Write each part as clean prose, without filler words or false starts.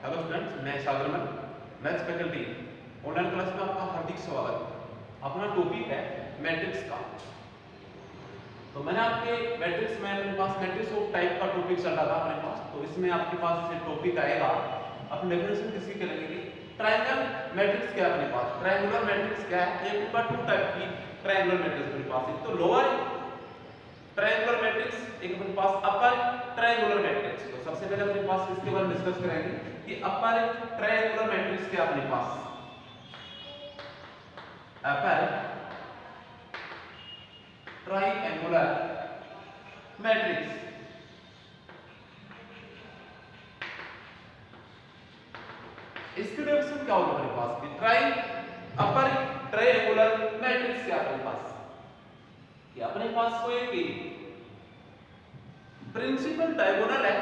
Hello students, मैं सागरमन maths faculty online class में आपका हार्दिक स्वागत। अपना टॉपिक है मैट्रिक्स का। तो मैंने आपके मैट्रिक्स में अपने पास मैट्रिक्स ऑफ टाइप का टॉपिक चल रहा था अपने पास। तो इसमें आपके पास ये टॉपिक आएगा, अपने डेफिनेशन किसकी करेंगे कि ट्रायंगल मैट्रिक्स क्या है अपने पास। ट्रायंगुलर मैट्रिक्स क्या है? एक का टू टाइप की ट्रायंगुलर मैट्रिक्स अपने पास। एक तो लोअर ट्रायंगुलर मैट्रिक्स, एक अपने पास अपर ट्रायंगुलर मैट्रिक्स। तो सबसे पहले अपने पास इसके बारे में डिस्कस करेंगे कि अपर ट्रायंगुलर मैट्रिक्स क्या अपने पास। अपर ट्रायंगुलर मैट्रिक्स इसकी डेफिनेशन क्या होगा अपने पास कि अपर ट्रायंगुलर मैट्रिक्स क्या अपने पास कि अपने पास कोई भी प्रिंसिपल डायगोनल है,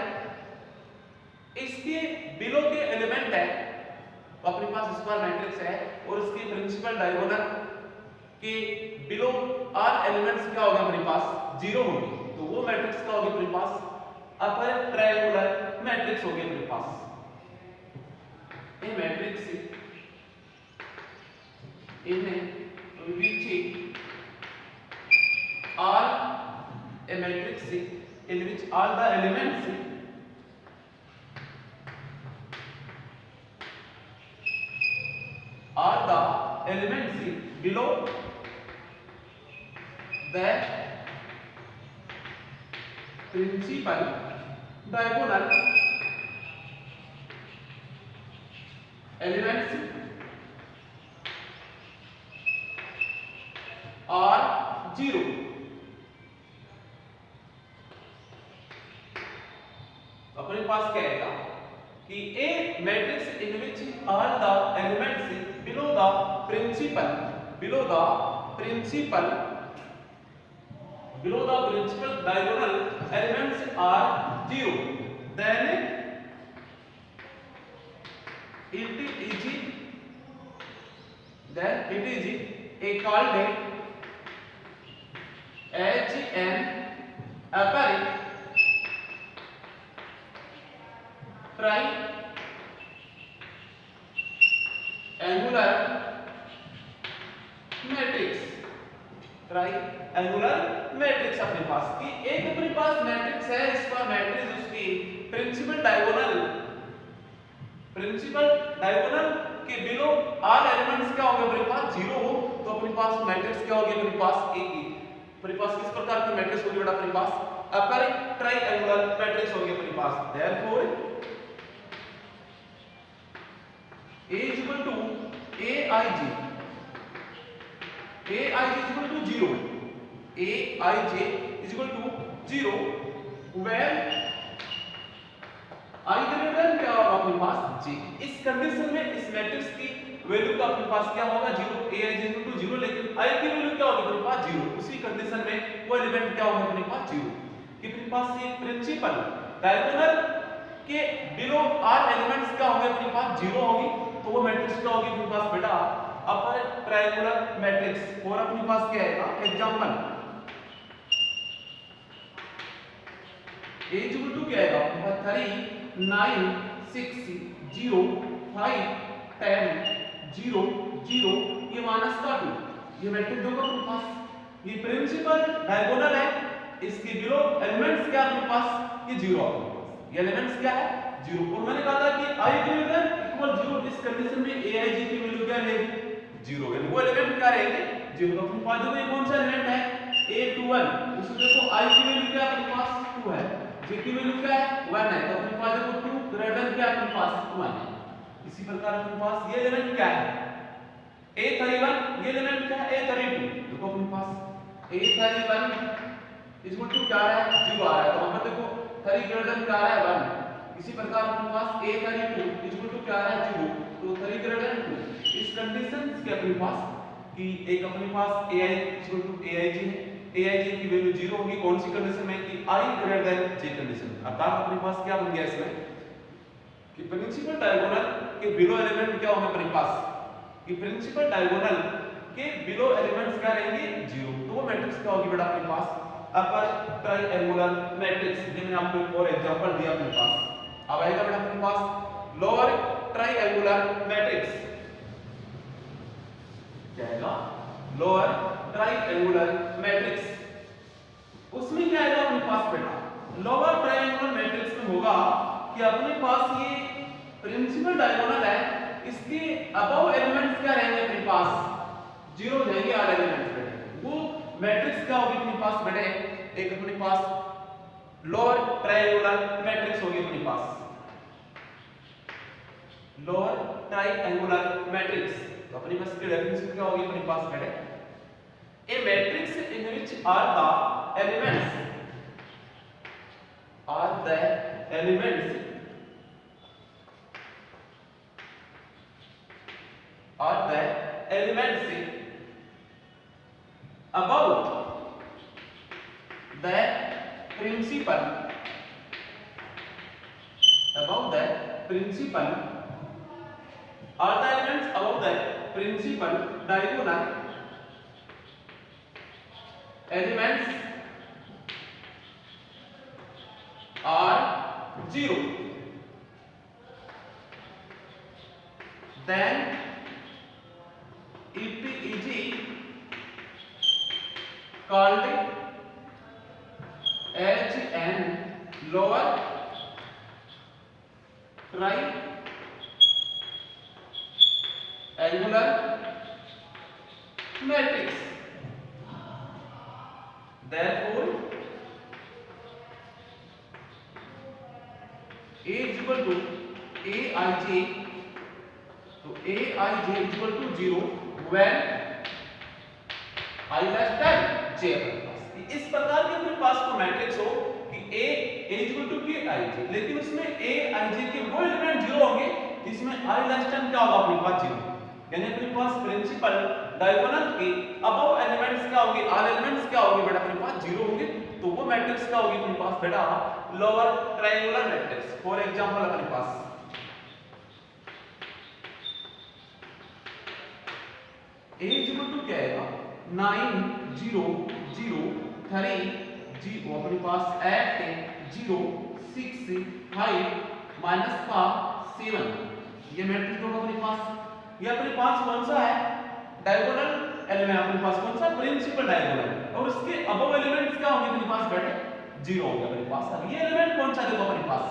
इसके बिलो के एलिमेंट है, तो अपने पास स्क्वायर मैट्रिक्स है और इसके प्रिंसिपल डायगोनल के बिलो आर एलिमेंट्स क्या होगा अपने पास जीरो होंगे। तो वो मैट्रिक्स क्या होगी अपने पास अपर ट्रायंगुलर मैट्रिक्स होगी अपने पास। ये matrix in which all a matrix in which all the elements below the principal diagonal elements are zero। अपने पास क्या आएगा कि a matrix in which all the elements below the principal diagonal elements are zero, then it is a called as an upper triangular matrix अपने पास कि एक अपने पास मैट्रिक्स है, इसका मैट्रिक्स उसकी प्रिंसिपल डायगोनल के बिलो आर एलिमेंट्स क्या होंगे अपने पास जीरो हो, तो अपने पास मैट्रिक्स क्या होगी अपने पास एक ही। अपने पास किस प्रकार की मैट्रिक्स होगी बेटा अपने पास अपर ट्रायंगुलर मैट्रिक्स होगी अपने पास। Therefore A is equal to aij is equal to 0, aij is equal to 0 where I greater than क्या होगा अपने पास j। इस कंडीशन में इस मैट्रिक्स की वैल्यू का अपने पास क्या होगा 0, aij is equal to 0, लेकिन i की वैल्यू क्या होगी अपने पास 0। उसी कंडीशन में वो एलिमेंट क्या होगा अपने पास 0 कि अपने पास ये प्रिंसिपल डायगोनल के बिलो आर एलिमेंट्स क्या होंगे अपने पास 0 होगी, तो वो मैट्रिक्स क्या होगी अपने पास बेटा अपर ट्रायंगुलर मैट्रिक्स। और अपने पास क्या आएगा एग्जांपल a इक्वल टू क्या आएगा अपने पास 3 9 6 0 5 10 0 0 ये माइनस का 2, ये मैट्रिक्स दोगे अपने पास। ये प्रिंसिपल डायगोनल है, इसके बिलो एलिमेंट्स क्या अपने पास ये 0 अपने पास, ये एलिमेंट्स क्या है 0। और मैंने कहा था कि i ग्रेटर देन इक्वल 0, इस कंडीशन में aij की वैल्यू क्या रहेगी 0, यानी वो एलिमेंट क्या रहेंगे 0। तो अपने पास देखो ये कौन सा एलिमेंट है a21, उसमें देखो i की वैल्यू क्या अपने पास 2 है, j की वैल्यू क्या है 1 है, तो अपने पास देखो 2 ग्रेटर देन क्या अपने पास 1 है। इसी प्रकार अपने पास ये एलिमेंट क्या है a31, ये एलिमेंट क्या है a32, देखो अपने पास a31 इक्वल टू क्या है 0 आ रहा है, तो वहां पर देखो 3 ग्रेटर देन क्या आ रहा है 1। इसी प्रकार अपने पास a32 इक्वल टू क्या आ रहा है 0, तो 3 ग्रेटर देन 2। इस कंडीशन के अपने पास कि एक अपने पास ai इक्वल टू aij है, aij की वैल्यू 0 होगी कौन सी कंडीशन में कि i greater than j condition. अर्थात अपने पास क्या बन गया इसमें कि प्रिंसिपल डायगोनल के बिलो एलिमेंट क्या होंगे अपने पास कि प्रिंसिपल डायगोनल के बिलो एलिमेंट्स क्या रहेंगे 0, तो वो मैट्रिक्स क्या होगी बेटा अपने पास अपर ट्रायंगुलर मैट्रिक्स। मैंने आपको एक और एग्जांपल दिया अपने पास। अब आएगा बेटा अपने पास लोअर ट्रायंगुलर मैट्रिक्स क्या आएगा, लोअर ट्रायंगुलर मैट्रिक्स। उसमें क्या आएगा अपने पास बेटा, लोअर ट्रायंगुलर मैट्रिक्स में होगा कि अपने पास ये प्रिंसिपल डायगोनल है, इसके अबव एलिमेंट्स क्या रहेंगे अपने पास, जीरो रहेंगे, आर एलिमेंट्स बेटे। वो मैट्रिक्स क्या होगी अपने पास बेटे, एक अपने पास लोअर ट्रायंगुलर मैट्रिक्स होगी अपने पास, लोअर ट्रायंगुलर मैट्रिक्स। तो अपने पास की डेफिनेशन क्या होगी अपने पास बेटे, a matrix in which are the elements above the principal are the elements above the principal diagonal elements are zero, then it is called as an lower triangular matrix. Therefore A is equal to Aij, तो Aij is equal to 0 when I less than J। इस प्रकार के अपने पास को matrix हो कि A is equal to Kij, लेकिन उसमें Aij के वो एलिमेंट 0 होंगे जिसमें I less than क्या होगा अपने पास 0, यानी अपने पास प्रिंसिपल डायगोनल के अबव एलिमेंट्स क्या होंगे, आर एलिमेंट्स क्या होंगे बेटा अपने पास 0 होंगे, तो वो मैट्रिक्स क्या होगी अपने पास बेटा, lower triangular matrix. For example अपने पास A is equal to क्या आएगा 9 0 0 3 0, अपने पास 8 0 6 5 माइनस का 7, ये मैट्रिक्स होगा अपने पास। ये अपने पास कौन सा है, डायगोनल एलिमेंट अपने पास कौन सा, प्रिंसिपल डायगोनल, और उसके अबव एलिमेंट्स क्या होंगे अपने पास बेटे 0 होंगे अपने पास। अब ये एलिमेंट कौन सा देखो अपने पास,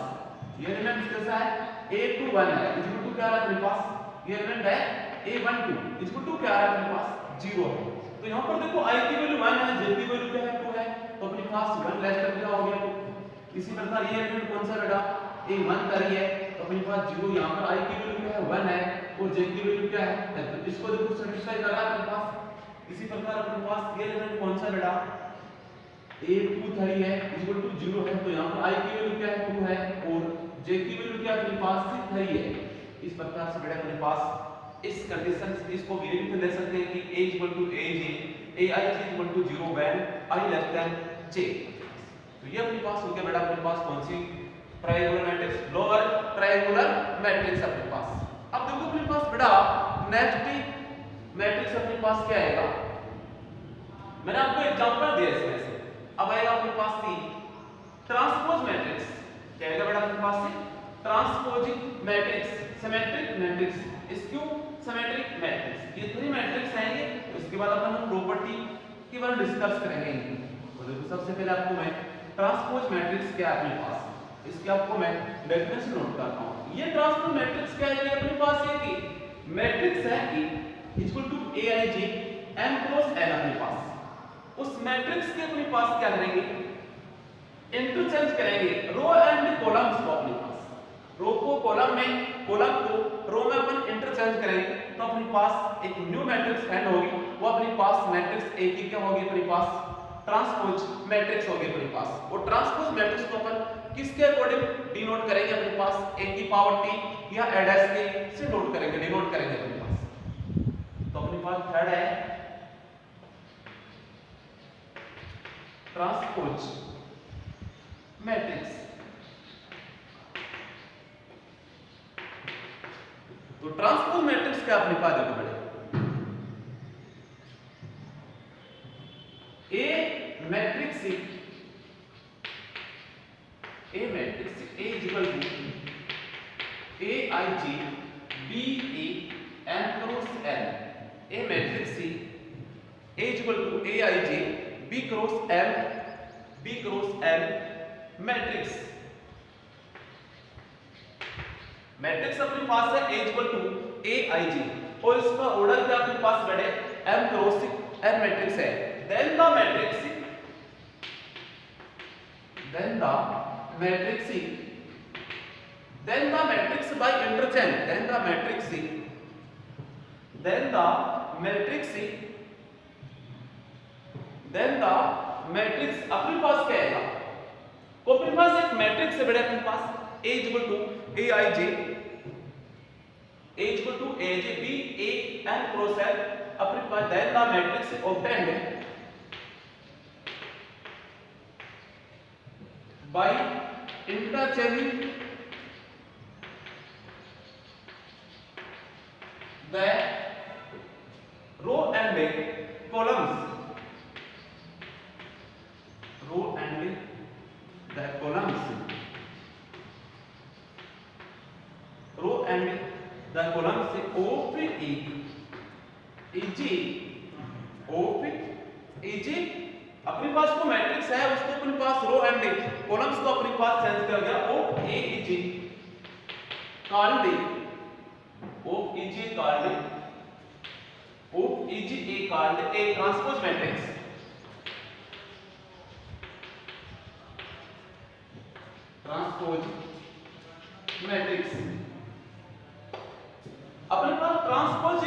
ये एलिमेंट कैसा है A21 है, इज इक्वल टू क्या है अपने पास, ये एलिमेंट है A12 इज इक्वल टू क्या है अपने पास 0 है। तो यहाँ पर देखो I की वैल्यू 1 है, J की वैल्यू क्या है 2 है, तो अपने पास 1 लेस देन क्या हो गया 2। इसी प्रकार ये एलिमेंट कौन सा बेटा A1 का ही है, तो अपने पास 0, यहाँ पर I की वैल्यू क्या है 1 है और J की वैल्यू क्या है, तो इसको देखो सेटिस्फाई कर रहा है अपने पास। इसी प्रकार अपने पास ये एलिमेंट कौन सा बेटा A23 है इज इक्वल टू 0 है, तो यहाँ पर I की वैल्यू क्या है 2 है और J की वैल्यू क्या है अपने पास 3 है। इस प्रकार से बेटा अपने पास इस कंडीशन से इसको भी ले सकते हैं कि A is equal to AJ, Aij is equal to 0 when I less than J। तो ये अपने पास हो गया बेटा अपने पास कौन सी triangular matrix, lower triangular matrix अपने पास। अब देखो अपने पास बेटा नेक्स्ट मैट्रिक्स अपने पास क्या आएगा, मैंने आपको एग्जांपल दिया इसमें से। अब आएगा अपने पास सी ट्रांसपोज मैट्रिक्स, क्या आएगा बेटा अपने पास से transposing matrix, symmetric matrix, skew symmetric matrix, ये 3 मैट्रिक्स आएंगे। उसके बाद अपन प्रॉपर्टी के बारे में डिस्कस करेंगे। तो देखो सबसे पहले आपको मैं ट्रांसपोज मैट्रिक्स क्या है अपने पास, इसकी आपको मैं डेफिनेशन नोट करता हूं। ये ट्रांसपोज मैट्रिक्स क्या है अपने पास, ये कि मैट्रिक्स है कि equal to Aij m cross n अपने पास, उस मैट्रिक्स के अपने पास क्या करेंगे इंटरचेंज करेंगे रो एंड कॉलम्स को, अपने पास रो को कॉलम में, कॉलम को रो में अपन इंटरचेंज करेंगे, तो अपने पास एक न्यू मैट्रिक्स फाइंड होगी, वो अपने पास मैट्रिक्स A की क्या होगी अपने पास ट्रांसपोज मैट्रिक्स होगी अपने पास। और ट्रांसपोज मैट्रिक्स को अपन किसके अकॉर्डिंग डिनोट करेंगे अपने पास, A की पावर t या एडस के से नोट करेंगे, डिनोट करेंगे अपने पास। तो अपने पास थर्ड है ट्रांसपोज मैट्रिक्स। तो ट्रांसपोज मैट्रिक्स क्या अपने पास देखो बेटा, A matrix A is equal to Aij B A M cross L, A matrix C A equal to A I J B cross L matrix. Matrix अपने पास है ए इक्वल टू ए आई जी और इसका ऑर्डर क्या अपने पास बड़े एम क्रॉस एल मैट्रिक्स है। Then the matrix by interchange, then the matrix अपने पास क्या आएगा? तो अपने पास एक मैट्रिक्स है बड़े अपने पास A equal to A I J b a n cross l अपने पास। Then the matrix obtained by interchanging the row and columns, of EG अपने पास तो मैट्रिक्स है उसको अपने पास रो एंड कॉलम्स को अपने पास चेंज कर दिया of AG called A transpose matrix. अपने पास ट्रांसपोज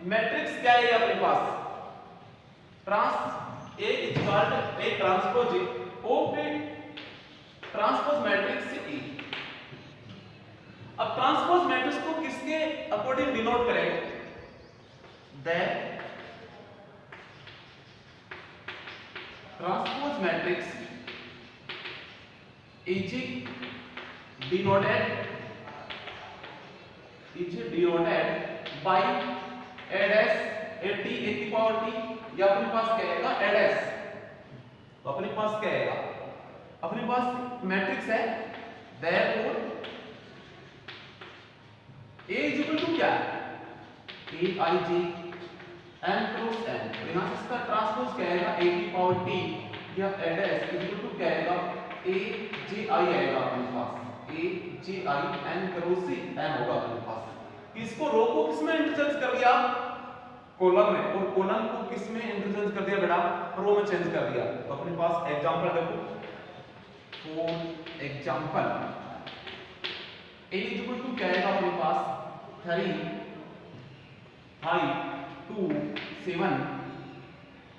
मैट्रिक्स क्या है अपने पास? A is called a transpose of a transpose matrix E। अब ट्रांसपोज मैट्रिक्स को किसके अकॉर्डिंग डिनोट करेंगे? The transpose matrix is denoted by a dash a t a की पावर t या अपने पास क्या आएगा एडएस। तो अपने पास क्या आएगा? अपने पास मैट्रिक्स है therefore A is equal to क्या है? A I J M cross N. तो यहां से इसका ट्रांसपोज क्या आएगा? A की पावर t या एडएस इज इक्वल टू क्या आएगा? A जे आई आएगा अपने पास। A J I N cross N होगा अपने पास। इसको रो को किसमें इंटरचेंज कर दिया? कॉलम में, और कॉलम को किस में इंटरचेंज कर दिया बेटा? रो में चेंज कर दिया। तो अपने पास एग्जांपल देखो, for example a is equal to क्या आएगा अपने पास? 3 5 2 7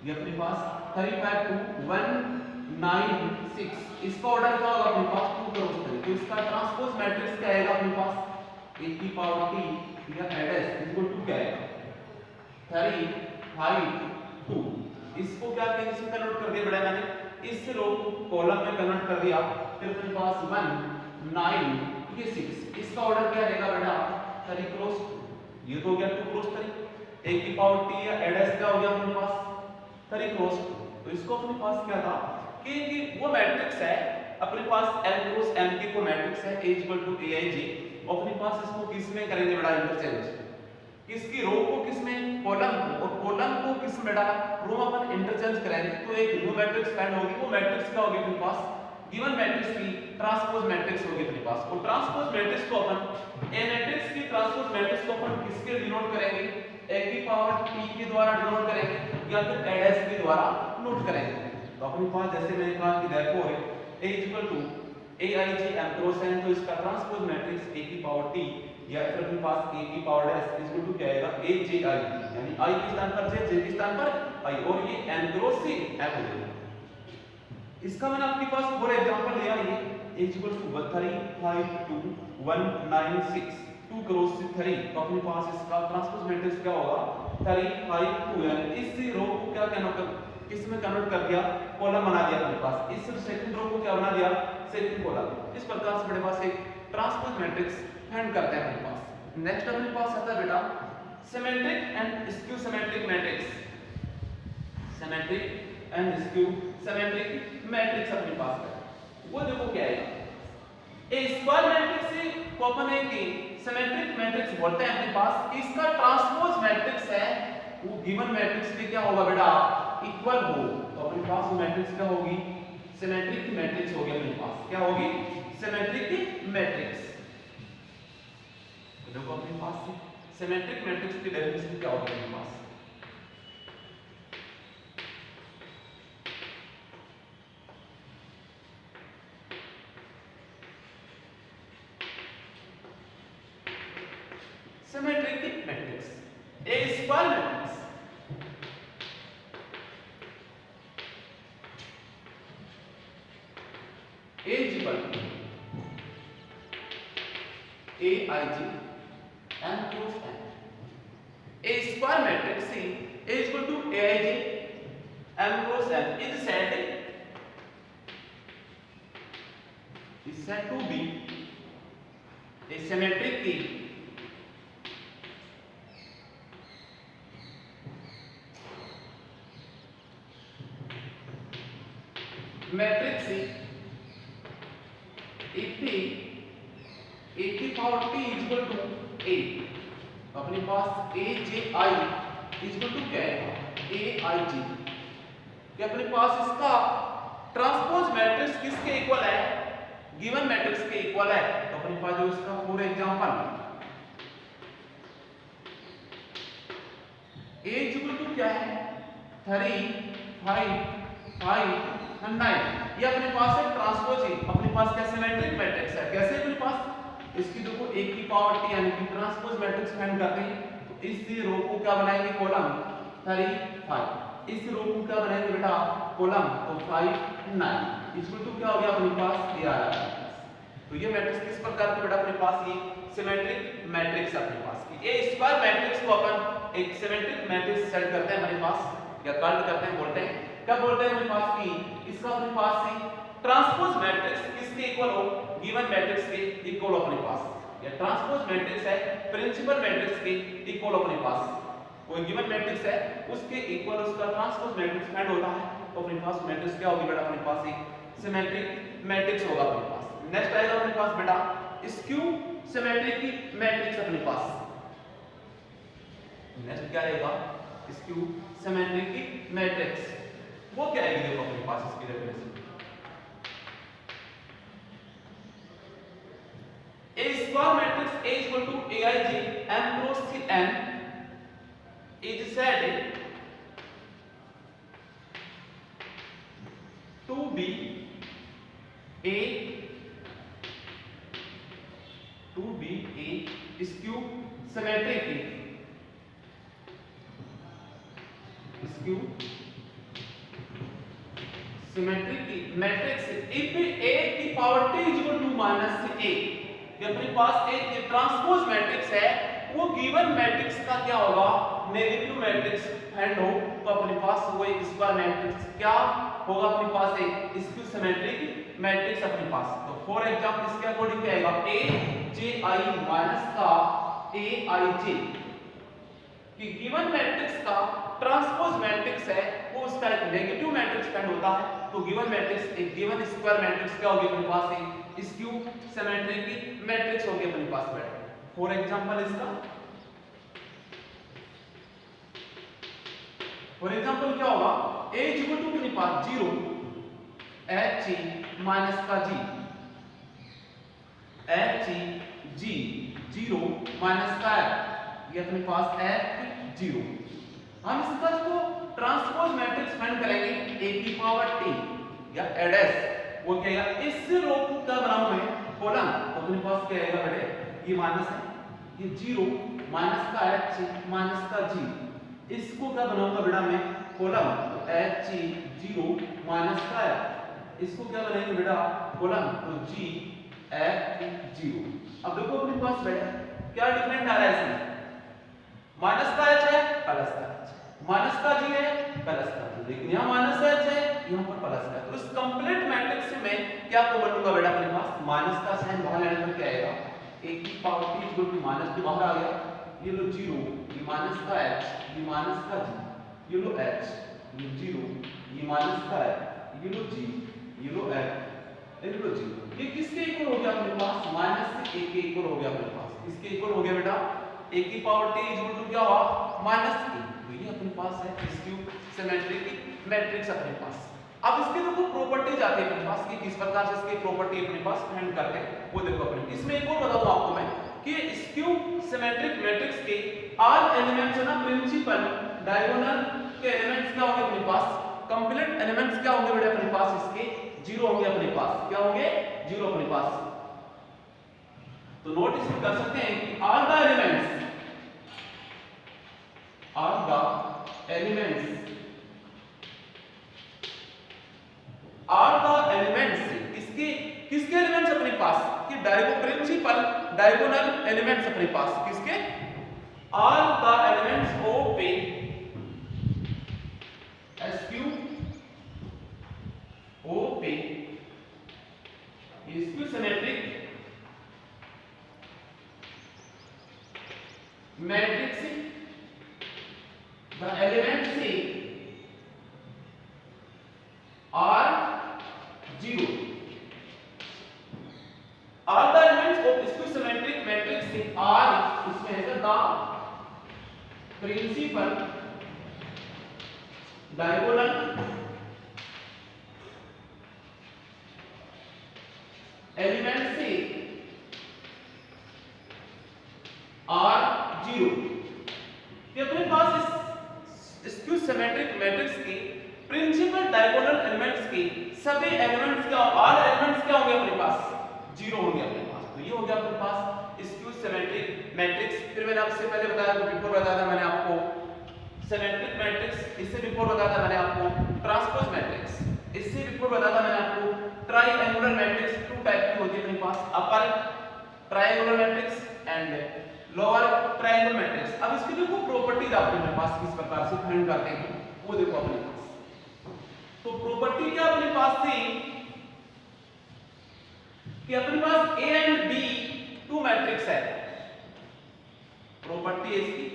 ये अपने पास 3 5 2 1 9 6 इसका ऑर्डर क्या होगा अपने पास? 2 क्रॉस 3। तो इसका ट्रांसपोज मैट्रिक्स क्या आएगा अपने पास? a की पावर t या एडएस इक्वल टू क्या आएगा? 3 5 2। इसको क्या करेंगे? इसमें कन्वर्ट कर दिया बेटा मैंने, इस रो को कॉलम में कन्वर्ट कर दिया। फिर अपने पास 1 9 ये 6 इसका ऑर्डर क्या रहेगा बेटा? 3 क्रॉस 2। ये तो हो गया 2 क्रॉस 3। a की पावर t या एडएस क्या हो गया अपने पास? 3 क्रॉस 2। तो इसको अपने पास क्या था कि वो मैट्रिक्स है अपने पास n क्रॉस n की को मैट्रिक्स है a equal to a i j। अपने पास इसको किस में करेंगे बेटा? इंटरचेंज। किसकी? रो को किसमें? कॉलम को, और कॉलम को किस में बेटा? रो में अपन इंटरचेंज करेंगे तो एक न्यू मैट्रिक्स फाइंड होगी। वो मैट्रिक्स क्या होगी अपने पास? गिवन मैट्रिक्स की ट्रांसपोज मैट्रिक्स होगी अपने पास। और ट्रांसपोज मैट्रिक्स को अपन ए मैट्रिक्स की ट्रांसपोज मैट्रिक्स को अपन किसके डिनोट करेंगे? a की पावर t के द्वारा डिनोट करेंगे या फिर एडएस के द्वारा नोट करेंगे। तो अपने पास जैसे मैंने कहा कि therefore a equal to a i j m cross n, तो इसका ट्रांसपोज मैट्रिक्स a की पावर t या फिर अपने पास a की पावर s इक्वल टू क्या आएगा? a j i, यानी i के स्थान पर j, j के स्थान पर i, और ये n क्रॉस c m हो जाएगा। इसका मैंने आपके पास फॉर एग्जांपल लिया, ये a इक्वल टू 3 5 2 1 9 6 2 क्रॉस 3। तो अपने पास इसका ट्रांसपोज मैट्रिक्स क्या होगा? 3 5 2, यानी इस रो को क्या किसमें कन्वर्ट कर दिया? कॉलम बना दिया अपने पास। इस सेकंड रो को क्या बना दिया? Second column. इस प्रकार से अपने पास एक ट्रांसपोज मैट्रिक्स फाइंड करते हैं अपने पास। नेक्स्ट अपने पास आता है बेटा symmetric and skew symmetric matrix. Symmetric and skew symmetric matrix अपने पास है। वो देखो क्या है? ए स्क्वायर मैट्रिक्स को अपन एक सिमेट्रिक मैट्रिक्स बोलते हैं अपने पास। इसका ट्रांसपोज मैट्रिक्स है वो गिवन मैट्रिक्स के क्या होगा बेटा इक्वल हो, तो अपने पास वो मैट्रिक्स क्या होगी सिमेट्रिक मैट्रिक्स होगी अपने पास। क्या होगी सिमेट्रिक मैट्रिक्स। तो देखो अपने पास सिमेट्रिक मैट्रिक्स की डेफिनेशन क्या होगी अपने पास। Symmetric matrix a square matrix A is equal to AIG M cross N. A square matrix C A is equal to AIG M cross N is said to be a symmetric key matrix C if the power t is equal to a, अपने पास a j I is equal to क्या है a I g, कि अपने पास इसका transpose matrix किसके equal है given matrix के इक्वल है। तो अपने पास जो इसका for example a is equal to क्या है 3 5 5 9, ये अपने पास है ट्रांसपोज ही, अपने पास क्या सिमेट्रिक मैट्रिक्स है। कैसे अपने पास इसकी देखो एक की पावर t यानी कि ट्रांसपोज मैट्रिक्स फाइंड करते हैं। तो इस रो को क्या बनाएंगे कॉलम 3 5, इस रो को क्या बनाएंगे बेटा कॉलम तो 5 9, इसको तो क्या हो गया अपने पास ये आ रहा है। तो ये मैट्रिक्स किस प्रकार के बेटा अपने पास ये सिमेट्रिक मैट्रिक्स अपने पास ये स्क्वायर मैट्रिक्स को अपन एक सिमेट्रिक मैट्रिक्स सेट करते हैं अपने पास या कॉल करते हैं बोलते हैं क्या बोलते हैं अपने पास की इसका अपने पास से ट्रांसपोज मैट्रिक्स किसके इक्वल हो गिवन मैट्रिक्स के इक्वल अपने पास। या ट्रांसपोज मैट्रिक्स है प्रिंसिपल मैट्रिक्स के इक्वल अपने पास, कोई गिवन मैट्रिक्स है उसके इक्वल उसका ट्रांसपोज मैट्रिक्स फाइंड होता है। तो अपने पास मैट्रिक्स क्या होगी बेटा अपने पास एक सिमेट्रिक मैट्रिक्स होगा अपने पास। नेक्स्ट आएगा अपने पास बेटा स्क्यू सिमेट्रिक मैट्रिक्स अपने पास। नेक्स्ट क्या आएगा स्क्यू सिमेट्रिक मैट्रिक्स, वो क्या आएगी देखो अपने पास इसकी definition A square matrix A is equal to AIG M cross N is said to be a skew symmetric matrix if A की power t is equal to minus a, ये अपने पास एक ट्रांसपोज मैट्रिक्स है वो given matrix का क्या होगा नेगेटिव मैट्रिक्स फाइंड हो। तो अपने पास वो एक स्क्वायर मैट्रिक्स क्या होगा अपने पास एक स्क्यू सिमेट्रिक मैट्रिक्स अपने पास। तो फॉर एग्जांपल इसके अकॉर्डिंग क्या आएगा a j I माइनस का a I j, कि गिवन मैट्रिक्स का ट्रांसपोज मैट्रिक्स है वो उसका एक नेगेटिव मैट्रिक्स फाइंड होता है। तो गिवन मैट्रिक्स एक गिवन स्क्वायर मैट्रिक्स क्या होगी अपने पास एक स्क्यू सिमेट्रिक मैट्रिक्स होगी अपने पास बेटा। फॉर एग्जांपल इसका फॉर एग्जांपल क्या होगा a is equal to अपने पास 0 h माइनस का g h g 0 माइनस का f, ये अपने पास f 0। हम इसका जो ट्रांसपोज मैट्रिक्स फाइंड करेंगे a की पावर t या एडस वो क्या है इस रो को क्या बनाऊं मैं कॉलम। तो अपने पास क्या आएगा बेटे ये माइनस है ये 0 माइनस का h माइनस का g, इसको क्या बनाऊंगा बेटा मैं कॉलम तो h 0 माइनस का f, इसको क्या बनाएंगे बेटा कॉलम तो g f 0। अब देखो अपने पास बेटा क्या डिफरेंट आ रहा है इसमें माइनस का h है प्लस का h, माइनस का g है प्लस का g, लेकिन यहाँ माइनस का h है यहाँ पर प्लस का। तो इस कंप्लीट मैट्रिक्स में क्या कॉमन होगा बेटा अपने पास माइनस का साइन बाहर लेने पर क्या आएगा एक की power t equal to minus के बाहर आ गया, ये लो 0 ये माइनस का h ये माइनस का g, ये लो h ये 0 ये माइनस का f ये लो g ये लो f बिल्कुल जीरो। ये किसके इक्वल हो गया अपने पास? माइनस ए के इक्वल हो गया अपने पास। किसके इक्वल हो गया बेटा? ए की पावर टी इक्वल टू क्या हुआ? माइनस ए। तो ये अपने पास है स्क्यू सिमेट्रिक मैट्रिक्स अपने पास। अब इसके देखो प्रॉपर्टीज आती है अपने पास कि किस प्रकार से इसकी प्रॉपर्टी अपने पास फाइंड करते हैं वो देखो अपने। इसमें एक और बताऊं आपको मैं कि स्क्यू सिमेट्रिक मैट्रिक्स के ऑल एलिमेंट्स है ना प्रिंसिपल डायगोनल के एलिमेंट्स क्या होंगे अपने पास? कंप्लीट एलिमेंट्स क्या होंगे बेटा अपने पास? इसके जीरो होंगे अपने पास। क्या होंगे? जीरो अपने पास। तो नोटिस कर सकते हैं कि ऑल द एलिमेंट्स इसके किसके एलिमेंट्स अपने पास? कि प्रिंसिपल डायगोनल एलिमेंट्स अपने पास किसके? All the elements of A skew symmetric matrix the elements are zero. All the elements of square symmetric matrix are इसमें है the principal diagonal elements are zero. ये अपने पास स्क्यू सिमेट्रिक मैट्रिक्स के principal diagonal elements के सभी elements क्या all elements क्या होंगे अपने पास? जीरो होंगे अपने पास। तो ये हो गया अपने पास स्क्यू सिमेट्रिक मैट्रिक्स। फिर मैंने आपसे पहले बताया था, बिफोर बताया था मैंने आपको सिमेट्रिक मैट्रिक्स, इससे बिफोर बताया था मैंने आपको ट्रांसपोज मैट्रिक्स, इससे बिफोर बताया था मैंने आपको ट्रायंगुलर मैट्रिक्स। टू टाइप की होती है अपने पास, upper triangular matrix and lower triangle matrix. अब इसकी देखो प्रॉपर्टीज आपके पास किस प्रकार से फाइंड करते हैं वो देखो अपने पास। तो प्रॉपर्टी क्या अपने पास थी कि अपने पास A and B two matrix है। प्रॉपर्टी है इसकी,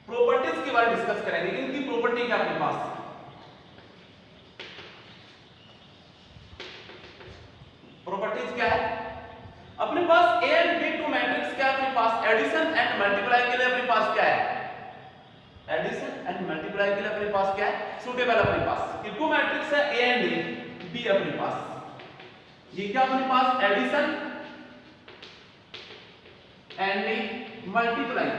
प्रॉपर्टीज के बारे में डिस्कस करेंगे। इनकी प्रॉपर्टी क्या अपने पास? प्रॉपर्टीज क्या है अपने पास? A and B two matrix क्या अपने पास? एडिशन एंड मल्टीप्लाई के लिए अपने पास क्या है? एडिशन एंड मल्टीप्लाई के लिए अपने पास क्या है? सूटेबल अपने पास। ये टू मैट्रिक्स है ए एंड बी अपने पास। ये क्या अपने पास? Addition and multiply.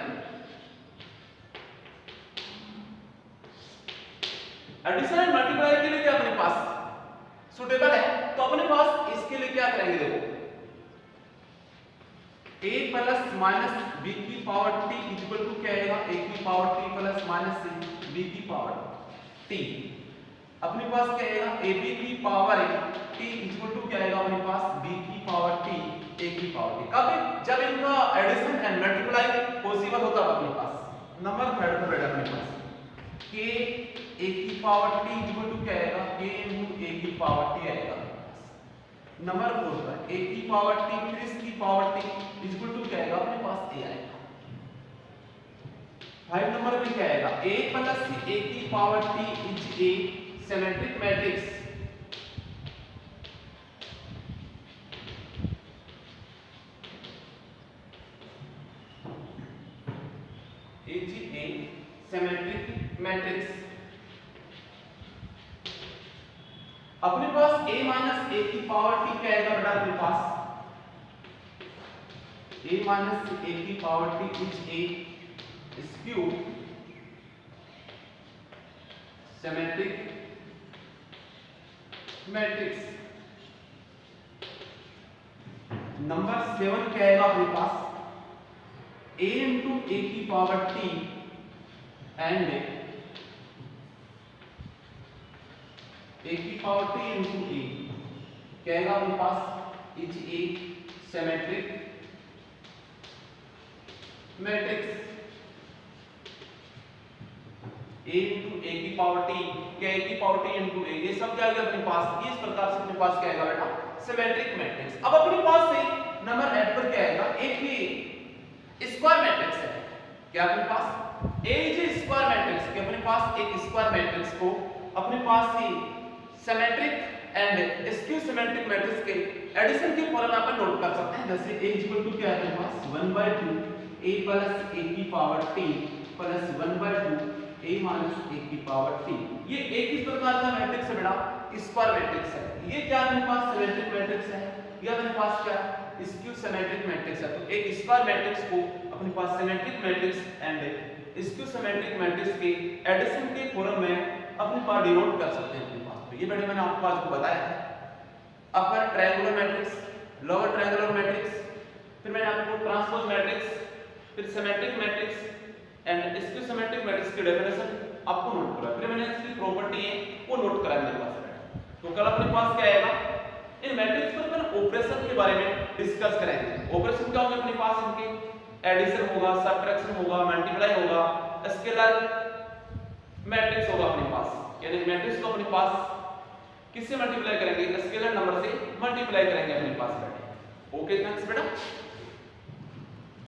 Addition and multiply के लिए क्या अपने पास सूटेबल है। तो अपने पास इसके लिए क्या करेंगे देखो, a प्लस माइनस b की पावर t इक्वल टू क्या आएगा? a की power t plus minus b की पावर t। अपने पास क्या आएगा? ab की पावर t इक्वल टू क्या आएगा अपने पास? b की पावर t a की पावर t। कब? जब इनका एडिशन एंड मल्टीप्लाई पॉसिबल होता है अपने पास। नंबर थर्ड पे बैठा अपने पास k a की पावर t इक्वल टू क्या आएगा? k into a की पावर t आएगा। नंबर 4 पर a की पावर t फिर इसकी पावर t इक्वल टू क्या आएगा अपने पास? a आएगा। 5 नंबर पे क्या आएगा? a प्लस a की power t is a symmetric matrix. Is a symmetric matrix. अपने पास a माइनस a की पावर t क्या आएगा बेटा अपने पास? a माइनस a की power t is a skew symmetric matrix. Number 7 क्या आएगा अपने पास? a into a की पावर t एंड a की पावर t into a क्या आएगा अपने पास? Is a symmetric matrix. a into a की पावर t क्या a की पावर t into a, ये सब क्या आएगा अपने पास? इस प्रकार से अपने पास क्या आएगा बेटा? Symmetric matrix. अब अपने पास से नंबर 8 पर क्या आएगा? एक स्क्वायर मैट्रिक्स है। क्या अपने पास? a इज स्क्वायर मैट्रिक्स कि अपने पास एक स्क्वायर मैट्रिक्स को अपने पास ही symmetric and skew symmetric matrix के एडिशन के फॉर्मूला पर नोट कर सकते हैं। जैसे a इक्वल टू क्या है हमारे पास 1/2 a प्लस a की power t plus 1/2 a minus a की पावर t। ये एक किस प्रकार का मैट्रिक्स है बेटा? स्क्वायर मैट्रिक्स है। ये क्या मेरे पास सिमेट्रिक मैट्रिक्स है, या मेरे पास क्या स्क्यू सिमेट्रिक मैट्रिक्स है। तो एक स्क्वायर मैट्रिक्स को अपने पास symmetric matrix and skew symmetric matrix के एडिशन के फॉर्म में अपने पास डिनोट कर सकते हैं अपने पास। तो ये बेटे मैंने आपको आज बताया है। अपर triangular matrix, lower triangular matrix, फिर मैंने आपको ट्रांसपोज मैट्रिक्स, फिर symmetric matrix and skew symmetric matrix की डेफिनेशन आपको नोट करा, फिर मैंने इसकी प्रॉपर्टी है वो नोट करा मेरे पास। तो कल अपने पास क्या आएगा, इन मैट्रिक्स पर अपन ऑपरेशन के बारे में डिस्कस करेंगे। ऑपरेशन क्या होंगे अपने पास? इनके एडिशन होगा, सबट्रैक्शन होगा, मल्टीप्लाई होगा, स्केलर मैट्रिक्स होगा अपने पास। यानी मैट्रिक्स को अपने पास किससे मल्टीप्लाई करेंगे? स्केलर नंबर से मल्टीप्लाई करेंगे अपने पास बेटा। ओके थैंक्स बेटा।